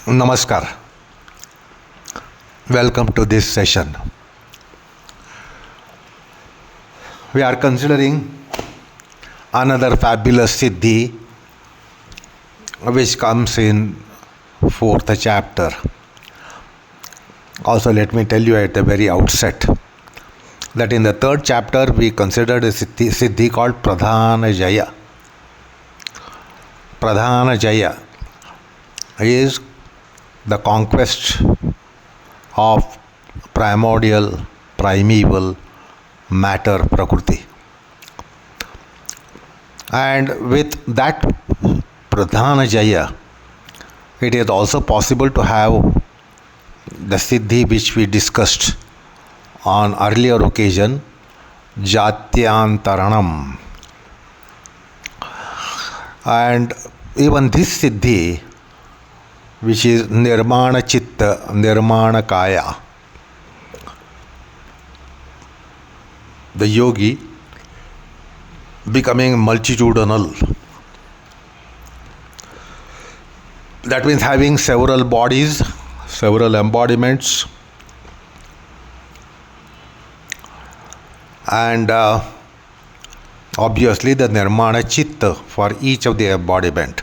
Namaskar. Welcome to this session. We are considering another fabulous siddhi which comes in fourth chapter. Also, let me tell you at the very outset that in the third chapter we considered a siddhi called Pradhana Jaya. Pradhana Jaya is the conquest of primordial, primeval matter Prakriti. And with that Pradhana Jaya, it is also possible to have the siddhi which we discussed on earlier occasion, Jatyantaranam. And even this siddhi, which is Nirmana Chitta, Nirmana Kaya, the yogi becoming multitudinal. That means having several bodies, several embodiments, and obviously the Nirmana Chitta for each of the embodiment.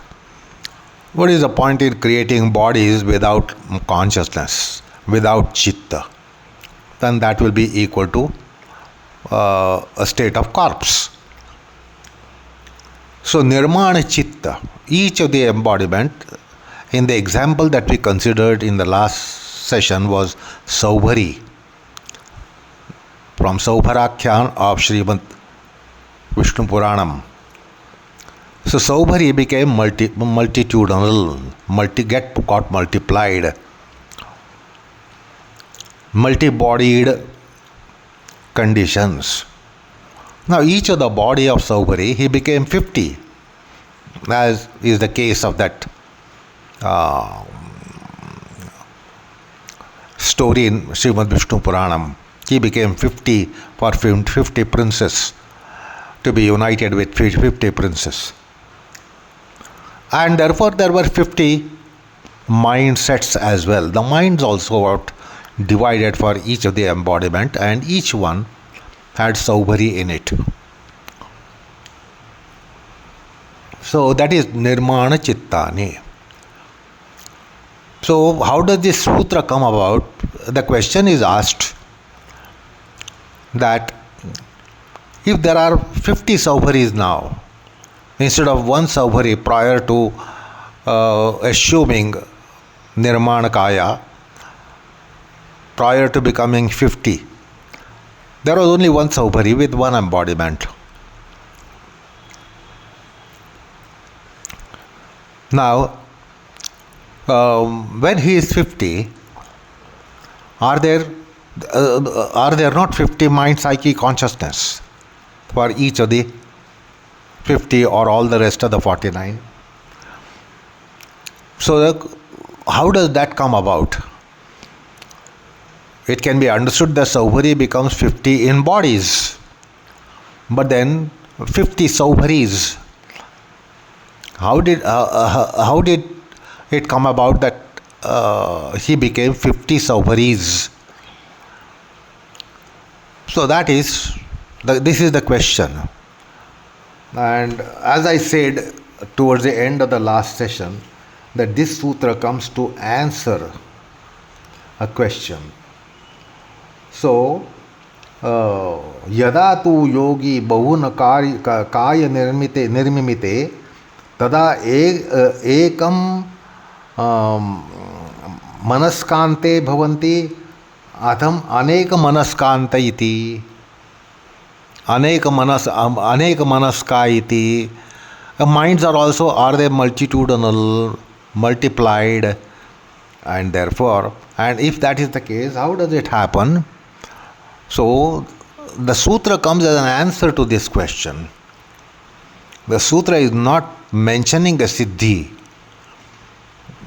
What is the point in creating bodies without consciousness, without chitta? Then that will be equal to a state of corpse. So Nirmana Chitta, each of the embodiment, in the example that we considered in the last session was Saubhari, from Saubharakhyan of Srimad Vishnu Puranam. So Saubhari became multitudinal, got multiplied, multi-bodied conditions. Now each of the body of Saubhari, he became 50, as is the case of that story in Srimad Vishnu Puranam. He became 50 for 50 princes, to be united with 50 princes. And therefore there were 50 mindsets as well. The minds also were divided for each of the embodiment, and each one had Saubhari in it. So that is Nirmana Chittani. So how does this sutra come about? The question is asked that if there are 50 Saubharis now, instead of one Saubhari prior to assuming Nirmana Kaya, prior to becoming 50, there was only one Saubhari with one embodiment. Now, when he is 50, are there not 50 mind psyche consciousness for each of the 50 or all the rest of the 49? So how does that come about? It can be understood that Saubhari becomes 50 in bodies, but then 50 Saubharis. How did it come about that he became 50 Saubharis? So this is the question. And as I said towards the end of the last session, that this sutra comes to answer a question. So, yada tu yogi bahuna kaya nirmimite tada ekam manaskante bhavanti atham aneka manaskanta iti. Aneka manaska iti. Minds are they multitudinal, multiplied, and therefore, and if that is the case, how does it happen? So the sutra comes as an answer to this question. The sutra is not mentioning a siddhi.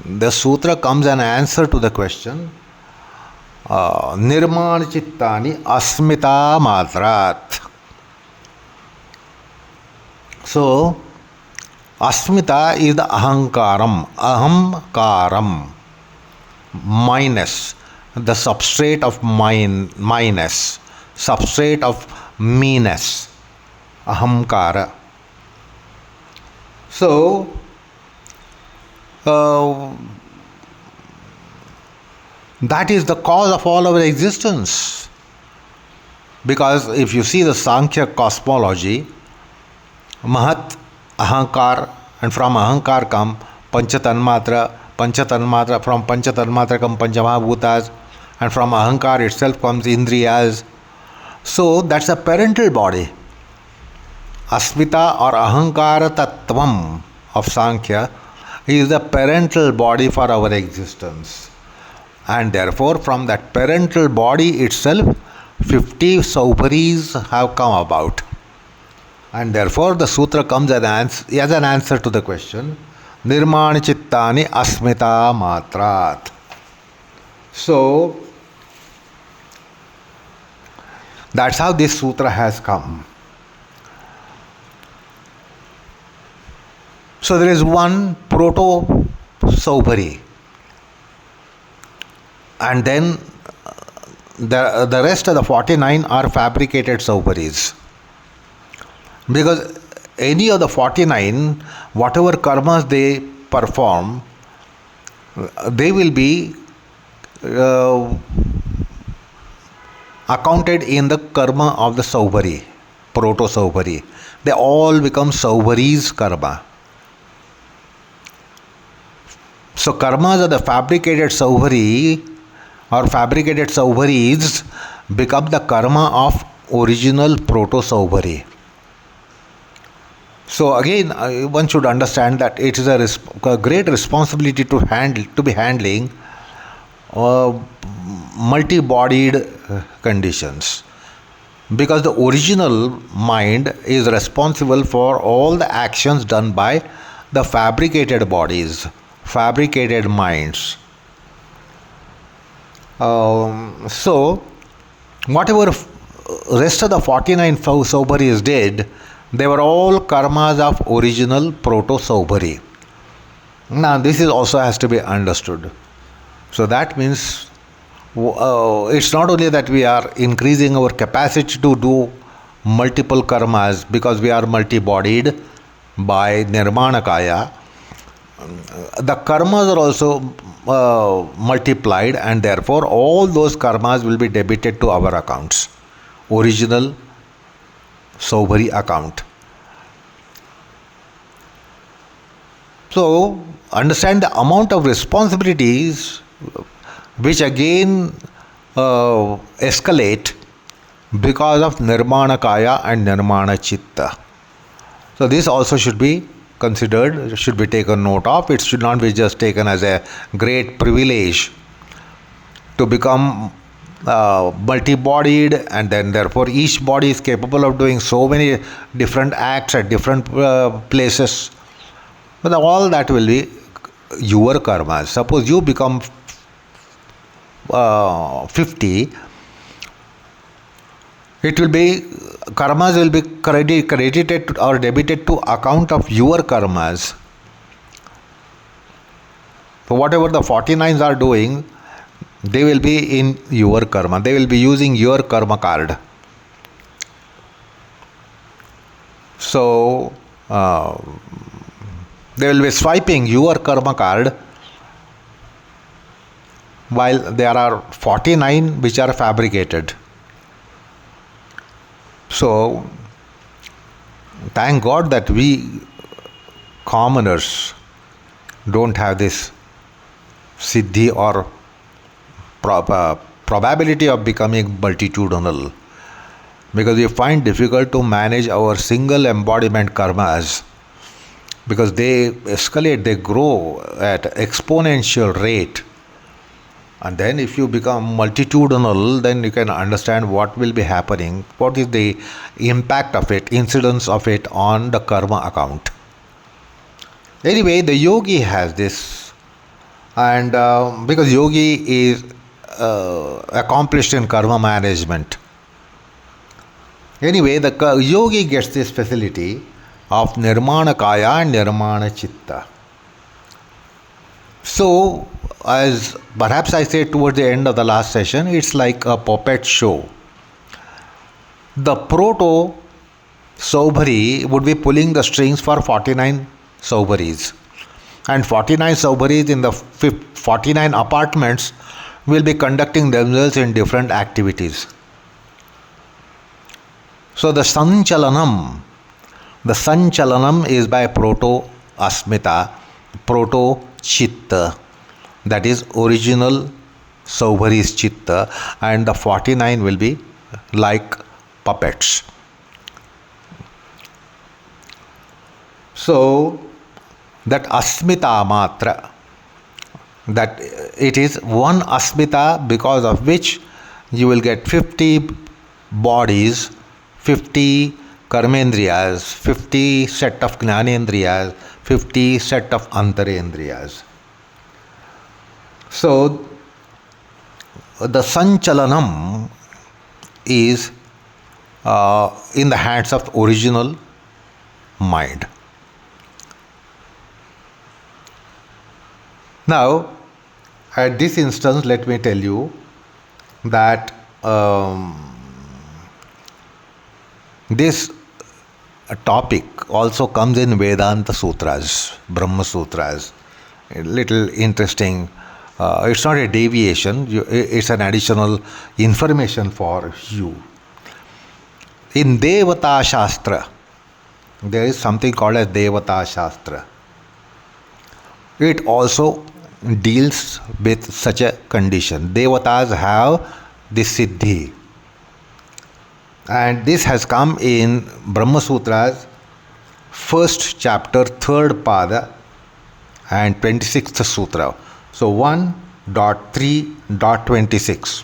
The sutra comes an answer to the question, Nirmana Chittani Asmita Matrat. So Asmita is the ahankaram, ahamkaram. minus, the substrate of minus, substrate of meanness, ahamkara. So, that is the cause of all our existence. Because if you see the Sankhya cosmology, Mahat, Ahankar, and from Ahankar come Panchatanmatra, from Panchatanmatra come Panchamahabhutas, and from Ahankar itself comes Indriyas. So that's a parental body. Asmita or Ahankara Tattvam of Sankhya is the parental body for our existence. And therefore, from that parental body itself, 50 sauparis have come about. And therefore, the sutra comes as an answer to the question, Nirmani Chittani Asmita Matrat. So, that's how this sutra has come. So, there is one proto saupari. And then the rest of the 49 are fabricated sauparis. Because any of the 49, whatever karmas they perform, they will be accounted in the karma of the saupari, proto saupari. They all become sauparis karma. So karmas of the fabricated saupari or fabricated sauparis become the karma of original proto saupari. So again, one should understand that it is a great responsibility to be handling multi-bodied conditions, because the original mind is responsible for all the actions done by the fabricated bodies, fabricated minds. So whatever rest of the 49 sauparis did, they were all karmas of original proto saupari. Now this is also has to be understood. So that means it's not only that we are increasing our capacity to do multiple karmas because we are multi-bodied by Nirmanakaya. The karmas are also multiplied, and therefore all those karmas will be debited to our accounts, original saupari account. So understand the amount of responsibilities which again escalate because of Nirmanakaya and Nirmana Chitta. So this also should be considered, should be taken note of. It should not be just taken as a great privilege to become multi-bodied, and then therefore each body is capable of doing so many different acts at different places. But all that will be your karmas. Suppose you become 50, it will be, karmas will be credited or debited to account of your karmas. So whatever the 49s are doing, they will be in your karma. They will be using your karma card. So they will be swiping your karma card, while there are 49 which are fabricated. So thank God that we commoners don't have this siddhi or probability of becoming multitudinal, because we find difficult to manage our single embodiment karmas, because they escalate, they grow at exponential rate. And then if you become multitudinal, then you can understand what will be happening, what is the impact of it, incidence of it on the karma account. Anyway, the yogi has this, and because yogi is accomplished in karma management. Anyway, the yogi gets this facility of Nirmana Kaya and Nirmana Chitta. So, as perhaps I said towards the end of the last session, it's like a puppet show. The proto Saubhari would be pulling the strings for 49 Saubharis. And 49 Saubharis in the 49 apartments will be conducting themselves in different activities. So the Sanchalanam is by Proto Asmita, Proto Chitta, that is original Saubhari's Chitta, and the 49 will be like puppets. So that Asmita Matra, that it is one Asmita because of which you will get 50 bodies, 50 karmendriyas, 50 set of gnanendriyas, 50 set of antarendriyas. So the Sanchalanam is in the hands of original mind. Now, at this instance, let me tell you that this topic also comes in Vedanta Sutras, Brahma Sutras. A little interesting. It's not a deviation, it's an additional information for you. In Devata Shastra, there is something called as Devata Shastra. It also deals with such a condition. Devatas have this siddhi. And this has come in Brahma Sutras, first chapter, third pada, and 26th sutra. So 1.3.26.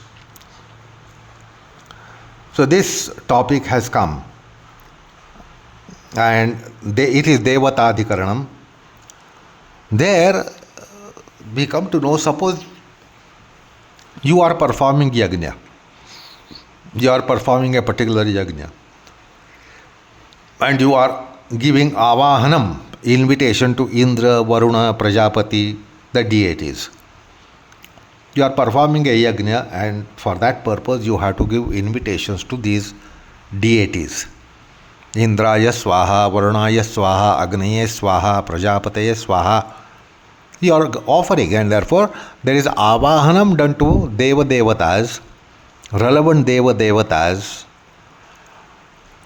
So this topic has come. And it is Devatadhikaranam. There we come to know, suppose you are performing yajna. You are performing a particular yajna. And you are giving avahanam, invitation to Indra, Varuna, Prajapati, the deities. You are performing a yajna, and for that purpose you have to give invitations to these deities. Indraya Swaha, Varunaya Swaha, Agnaye Swaha, Prajapataye Swaha. You are offering, and therefore there is avahanam done to Deva Devatas, relevant Deva Devatas.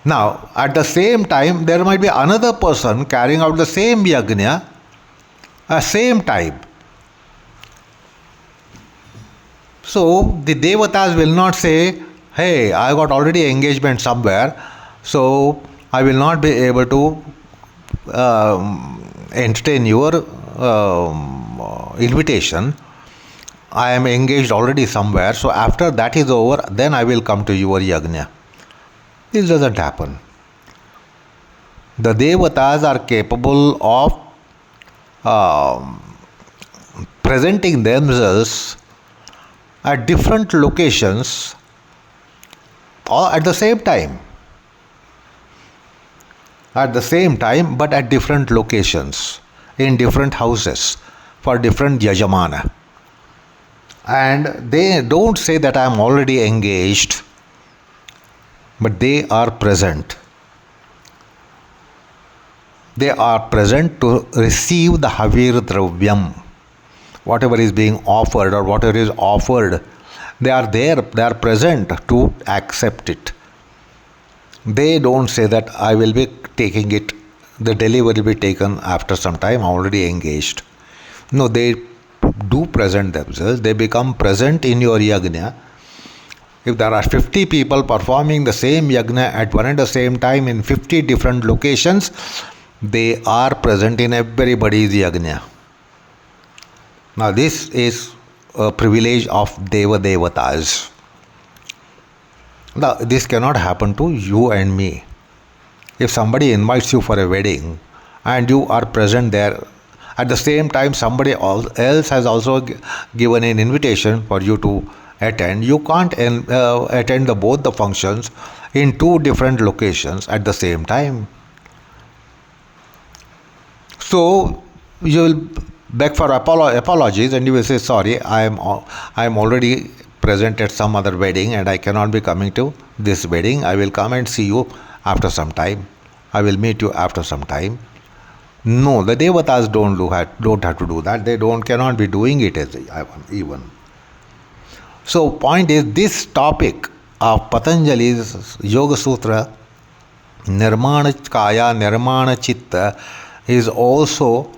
Now, at the same time, there might be another person carrying out the same yajna at same time. So, the Devatas will not say, hey, I got already engagement somewhere, so I will not be able to entertain your invitation. I am engaged already somewhere, so after that is over, then I will come to your yajna. This doesn't happen. The Devatas are capable of presenting themselves at different locations or at the same time. At the same time, but at different locations, in different houses, for different yajamana. And they don't say that I am already engaged, but they are present. They are present to receive the Havir Dravyam. Whatever is being offered or whatever is offered, they are there, they are present to accept it. They don't say that I will be taking it, the delivery will be taken after some time, I am already engaged. No, they do present themselves, they become present in your yajna. If there are 50 people performing the same yajna at one and the same time in 50 different locations, they are present in everybody's yajna. Now this is a privilege of Deva Devatas. Now this cannot happen to you and me. If somebody invites you for a wedding and you are present there, at the same time somebody else has also given an invitation for you to attend, you can't attend both the functions in two different locations at the same time. So you will beg for apologies, and you will say, sorry, I am already present at some other wedding and I cannot be coming to this wedding. I will come and see you after some time. I will meet you after some time. No, the devatas don't have to do that. They cannot be doing it as even. So point is, this topic of Patanjali's Yoga Sutra, Nirmana Kaya, Nirmana Chitta, is also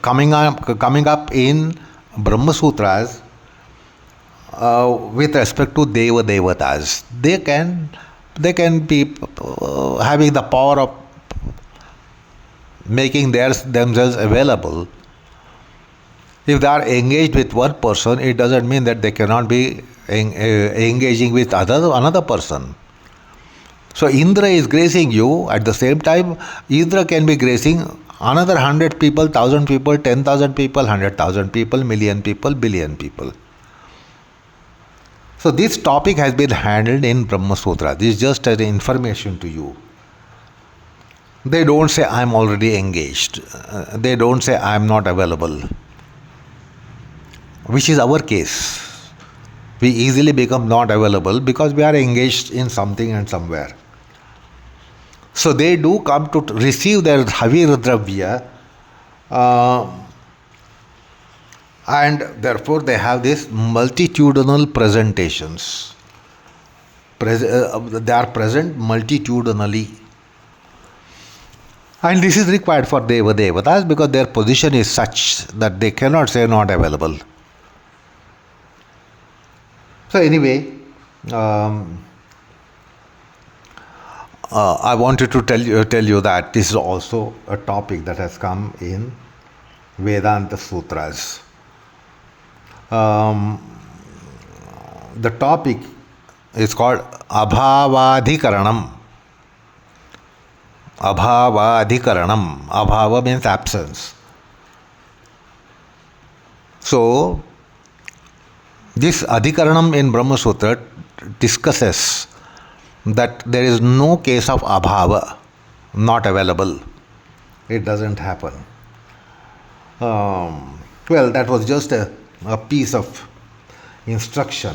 coming up in Brahma Sutras with respect to Deva Devatas. They can be having the power of making themselves available. If they are engaged with one person, it doesn't mean that they cannot be engaging with another person. So Indra is gracing you. At the same time, Indra can be gracing another 100 people, 1,000 people, 10,000 people, 100,000 people, million people, billion people. So this topic has been handled in Brahma Sutra. This is just an information to you. They don't say I am already engaged. They don't say I am not available, which is our case. We easily become not available because we are engaged in something and somewhere. So they do come to receive their Havir Dravya, and therefore they have these multitudinal presentations. They are present multitudinally. And this is required for Deva Devatas because their position is such that they cannot say not available. So anyway, I wanted to tell you that this is also a topic that has come in Vedanta Sutras. The topic is called Abhavadhikaranam. Abhavadhikaranam. Abhava means absence. So, this Adhikaranam in Brahma Sutra discusses that there is no case of Abhava, not available. It doesn't happen. Well, that was just a piece of instruction.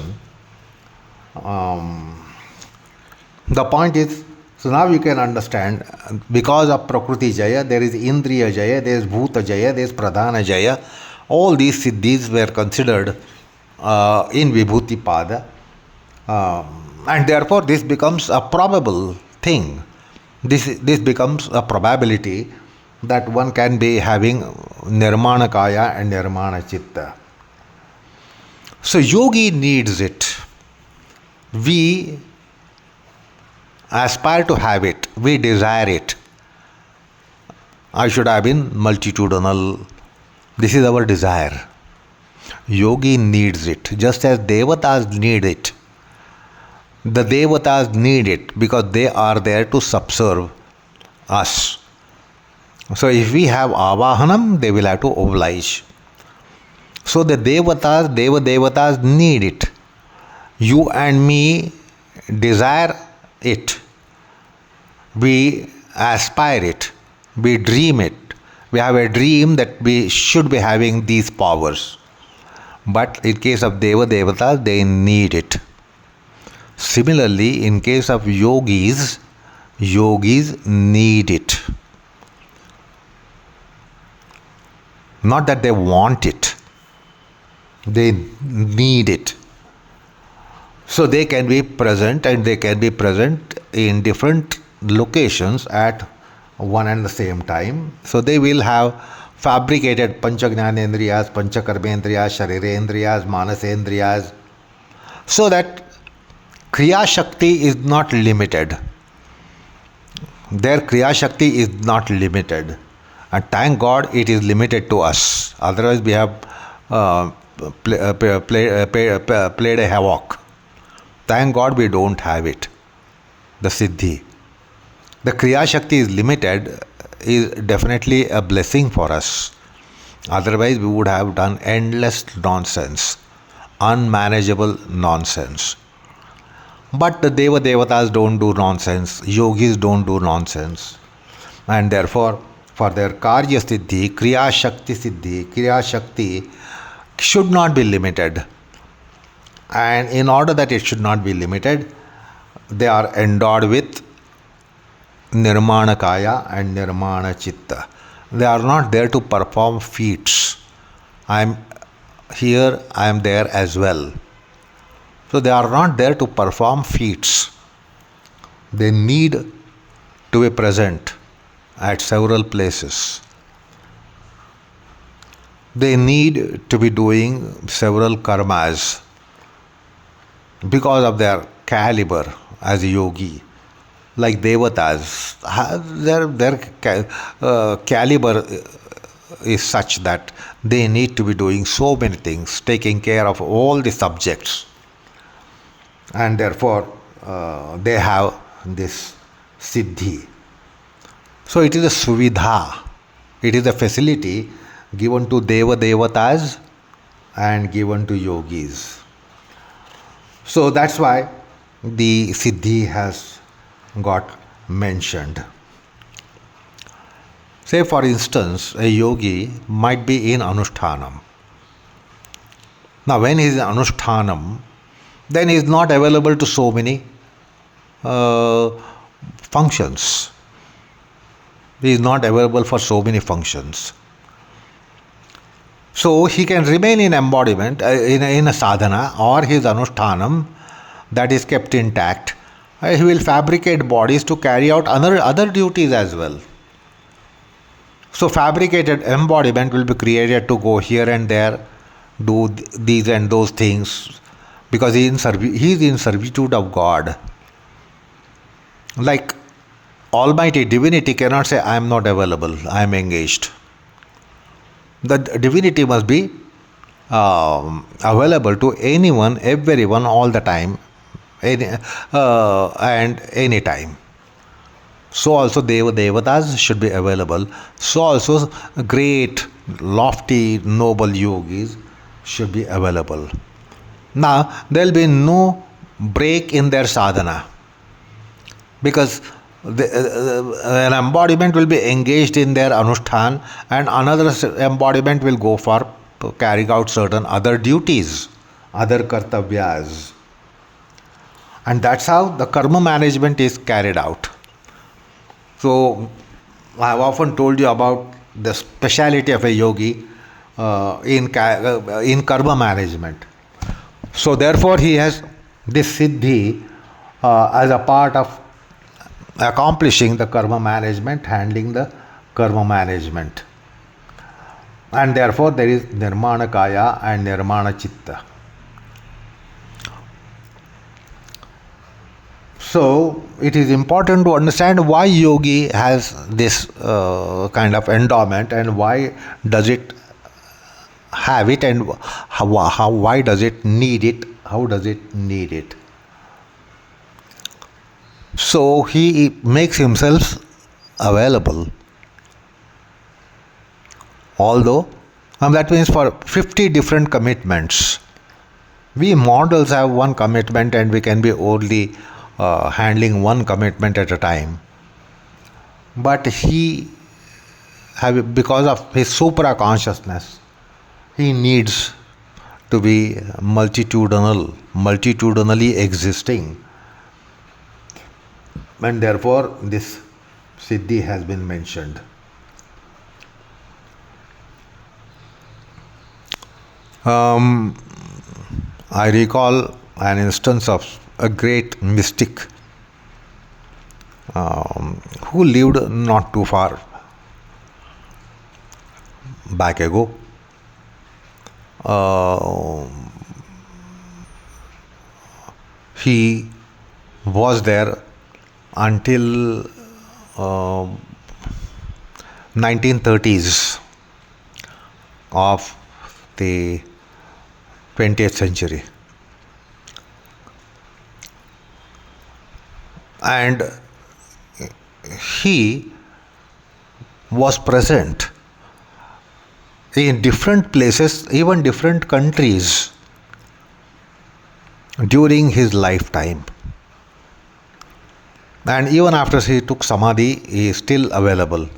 The point is, so now you can understand, because of Prakriti Jaya, there is Indriya Jaya, there is Bhuta Jaya, there is Pradhana Jaya. All these siddhis were considered in Vibhuti Pada, and therefore this becomes a probable thing. This becomes a probability that one can be having Nirmana Kaya and Nirmana Chitta. So yogi needs it. We aspire to have it. We desire it. I should have been multitudinal. This is our desire. Yogi needs it, just as Devatas need it. The Devatas need it because they are there to subserve us. So if we have Avahanam, they will have to oblige. So the Devatas need it. You and me desire it. We aspire it. We dream it. We have a dream that we should be having these powers. But in case of Devatas, they need it. Similarly, in case of yogis need it. Not that they want it. They need it. So they can be present, and they can be present in different locations at one and the same time. So they will have fabricated Panchagnanendriyas, Panchakarmendriyas, Sharirendriyas, Manasendriyas, so that Kriya Shakti is not limited. Their Kriya Shakti is not limited. And thank God it is limited to us. Otherwise we have played a havoc. Thank God we don't have it. The Siddhi. The Kriya Shakti is limited is definitely a blessing for us. Otherwise we would have done endless nonsense. Unmanageable nonsense. But the Devatas don't do nonsense. Yogis don't do nonsense. And therefore, for their Karya Siddhi, Kriya Shakti Siddhi, Kriya Shakti should not be limited. And in order that it should not be limited, they are endowed with Nirmana Kaya and Nirmana Chitta. They are not there to perform feats. I am here, I am there as well. So they are not there to perform feats. They need to be present at several places. They need to be doing several karmas because of their caliber as a yogi. Like devatas, their caliber is such that they need to be doing so many things, taking care of all the subjects, and therefore they have this siddhi. So it is a suvidha, it is a facility given to devatas and given to yogis. So that's why the siddhi has got mentioned. Say for instance, a yogi might be in Anushtanam. Now when he is in Anushtanam, then he is not available to so many functions. He is not available for so many functions. So he can remain in embodiment, in a sadhana, or his Anushtanam that is kept intact. He will fabricate bodies to carry out other duties as well. So fabricated embodiment will be created to go here and there, do these and those things, because he is in servitude of God. Like Almighty Divinity cannot say, I am not available, I am engaged. The divinity must be available to anyone, everyone, all the time, and any time. So also devatas should be available. So also great, lofty, noble yogis should be available. Now there will be no break in their sadhana, because an embodiment will be engaged in their anushtan and another embodiment will go for carrying out certain other duties, other kartavyas. And that's how the karma management is carried out. So I have often told you about the speciality of a yogi in karma management. So therefore he has this siddhi as a part of accomplishing the karma management, handling the karma management. And therefore there is Nirmana Kaya and Nirmana Chitta. So it is important to understand why yogi has this kind of endowment and why does it have it, and why does it need it, how does it need it. So he makes himself available, although that means for 50 different commitments. We mortals have one commitment and we can be only handling one commitment at a time. But he, because of his supra consciousness, he needs to be multitudinally existing. And therefore this siddhi has been mentioned. I recall an instance of a great mystic who lived not too far back ago. He was there until 1930s of the 20th century. And he was present in different places, even different countries during his lifetime. And even after he took samadhi, he is still available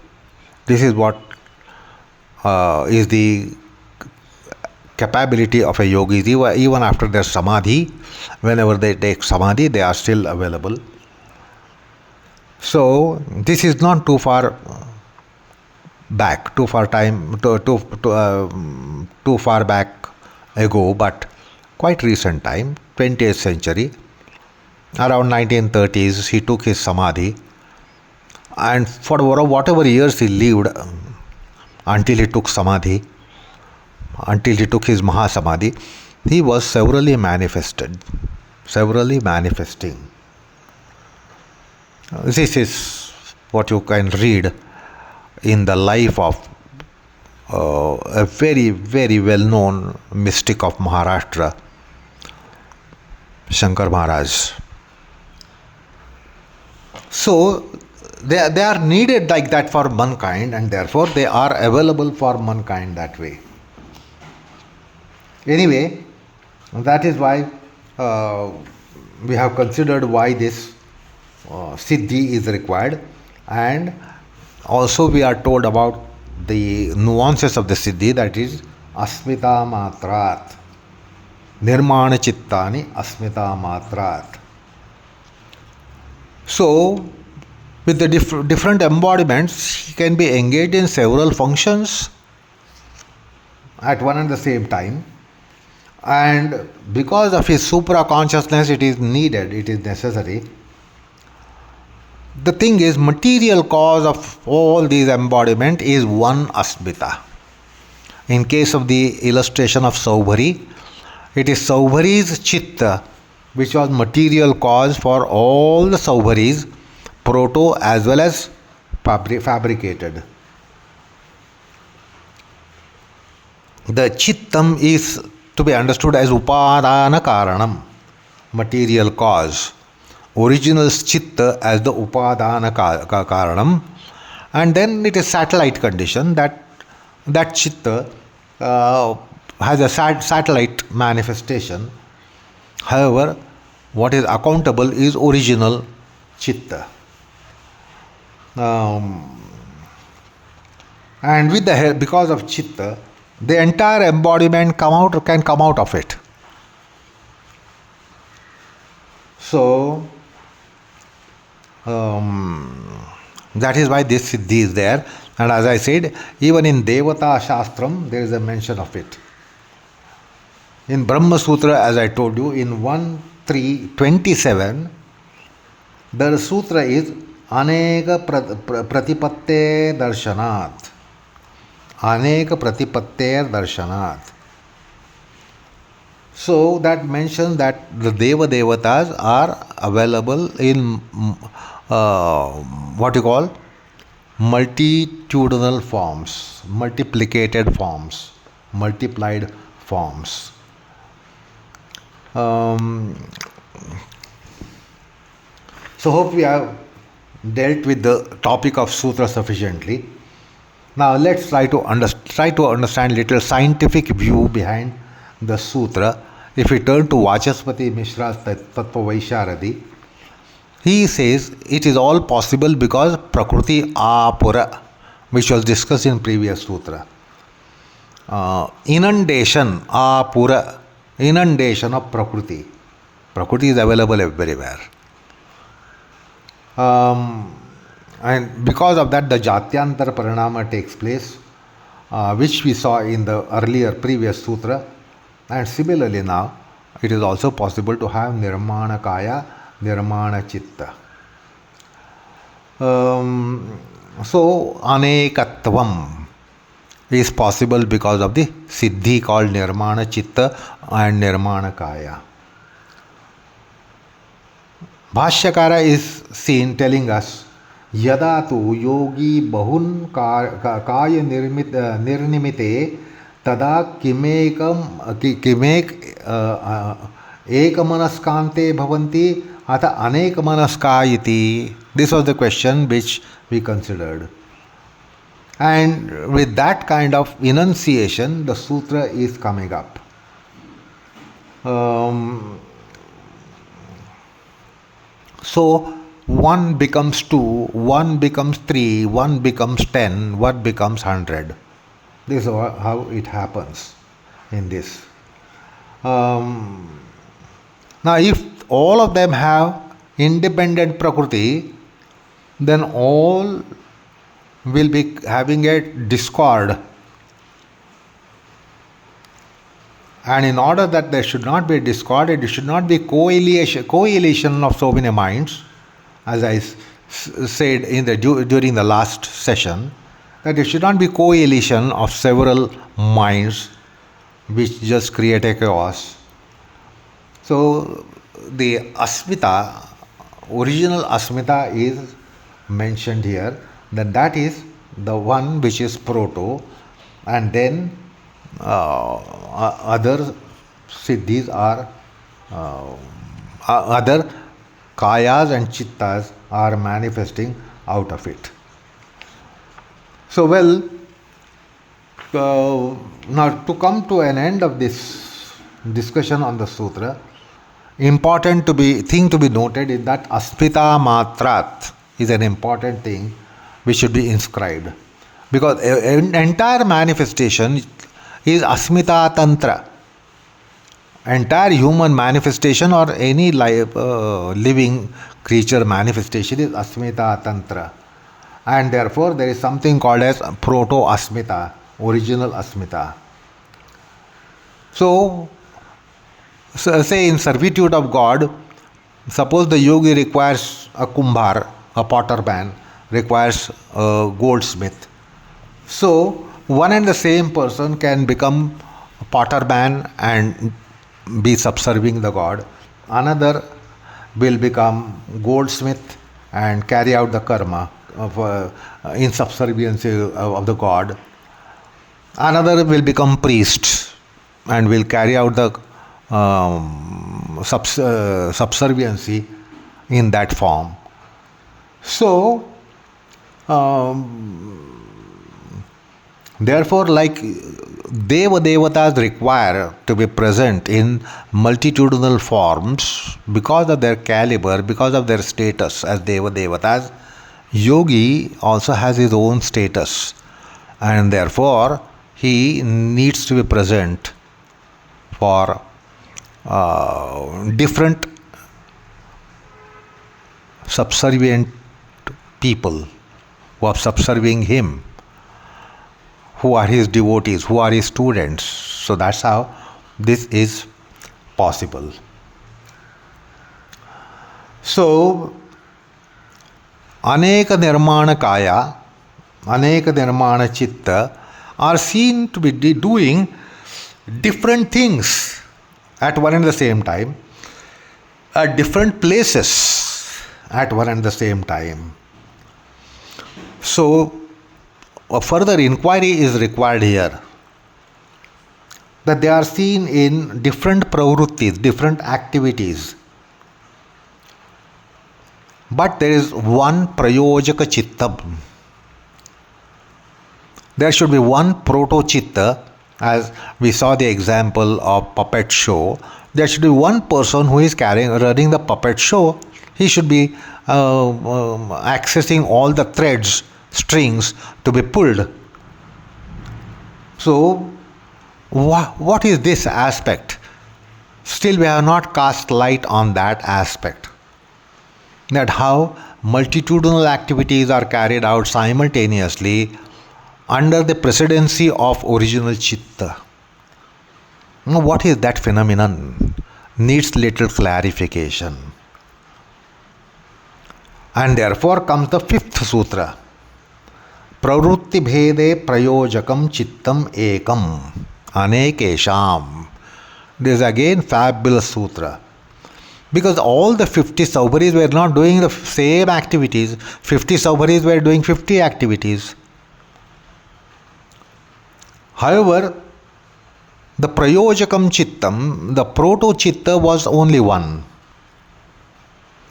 This is what is the capability of a yogi. Even after their samadhi, whenever they take samadhi, they are still available. So this is not too far back, too far back ago, but quite recent time, 20th century, around 1930s, he took his samadhi, and for whatever years he lived until he took samadhi, until he took his mahasamadhi, he was severally manifesting. This is what you can read in the life of a very, very well-known mystic of Maharashtra, Shankar Maharaj. So they are needed like that for mankind, and therefore they are available for mankind that way. Anyway, that is why we have considered why this siddhi is required, and also we are told about the nuances of the siddhi, that is asmita matrat, nirmana chittani asmita matrat. So with the different embodiments, he can be engaged in several functions at one and the same time, and because of his supra consciousness, it is needed, it is necessary. The thing is, material cause of all these embodiment is one asmita. In case of the illustration of Saubhari, it is Saubhari's chitta which was material cause for all the Saubharis, proto as well as fabricated. The chittam is to be understood as upadana karanam, material cause. Original chitta as the upadana karanam, and then it is satellite condition that chitta has a satellite manifestation. However, what is accountable is original chitta. And with the help, because of chitta, the entire embodiment can come out of it. So that is why this siddhi is there. And as I said, even in Devata Shastram, there is a mention of it. In Brahma Sutra, as I told you, in 1.3.27, the sutra is Aneka Pratipatte Darshanat. Aneka Pratipatte Darshanat. So that mentions that the Deva Devatas are available in what you call multitudinal forms, multiplicated forms, multiplied forms. So hope we have dealt with the topic of sutra sufficiently. Now let's try to understand little scientific view behind the sutra. If we turn to Vachaspati Mishra's Tattva Vaisharadi, he says it is all possible because Prakriti Apura, which was discussed in previous sutra. Inundation Apura, inundation of Prakriti. Prakriti is available everywhere. And because of that, the Jatyantar Parinama takes place, which we saw in the previous sutra. And similarly now, it is also possible to have Nirmana Kaya, Nirmana Chitta. So, Anekatvam is possible because of the Siddhi called Nirmana Chitta and Nirmana Kaya. Bhashyakara is seen telling us, Yada tu yogi bahun kaya nirnimite tada kimek ekamanaskante bhavanti atha anekamanaskayiti. This was the question which we considered. And with that kind of enunciation, the sutra is coming up. So, 1 becomes 2, 1 becomes 3, 1 becomes 10, 1 becomes 100. This is how it happens in this. Now, if all of them have independent Prakriti, then all will be having a discord. And in order that there should not be discord, it should not be coalition of so many minds, as I said during the last session, that it should not be coalition of several minds which just create a chaos. So the asmita, original asmita is mentioned here, that is the one which is proto, and then other siddhis are other kayas and chittas are manifesting out of it. So now to come to an end of this discussion on the sutra, important thing to be noted is that asmita matrat is an important thing which should be inscribed, because entire manifestation is asmita tantra. Entire human manifestation or any living creature manifestation is asmita tantra, and therefore there is something called as proto asmita, original asmita. So say in servitude of God, suppose the yogi requires a kumbhar, a potter man requires a goldsmith. So one and the same person can become a potter man and be subserving the god. Another will become goldsmith and carry out the karma of in subservience of the god. Another will become priest and will carry out the subserviency in that form. So therefore, like Devatas require to be present in multitudinal forms because of their caliber, because of their status as Devatas, yogi also has his own status, and therefore he needs to be present for different subservient people who are subserving him, who are his devotees, who are his students. So that's how this is possible. So, Aneka Nirmana Kaya, Aneka Nirmana Chitta are seen to be doing different things at one and the same time, at different places at one and the same time. So, a further inquiry is required here, that they are seen in different pravrittis, different activities. But there is one prayojaka chittam. There should be one proto chitta, as we saw the example of puppet show. There should be one person who is running the puppet show. He should be accessing all the threads, strings to be pulled. So, what is this aspect? Still we have not cast light on that aspect. That how multitudinal activities are carried out simultaneously under the presidency of original chitta. Now, what is that phenomenon? Needs little clarification. And therefore comes the fifth sutra. Pravrutti bhede prayojakam chittam ekam anekesham. This is again fabulous sutra. Because all the 50 Saubaris were not doing the same activities. 50 Saubaris were doing 50 activities. However, the prayojakam chittam, the proto chitta was only one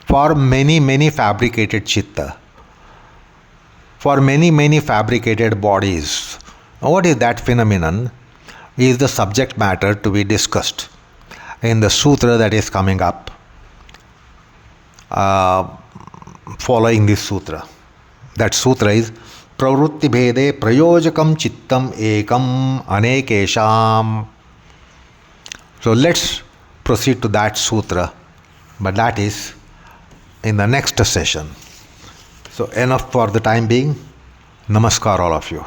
for many fabricated chitta, for many fabricated bodies. What is that phenomenon is the subject matter to be discussed in the sutra that is coming up. following this sutra. That sutra is Pravrutti Bhede Prayojakam Chittam Ekam Anekesham. So let's proceed to that sutra, but that is in the next session. So enough for the time being. Namaskar all of you.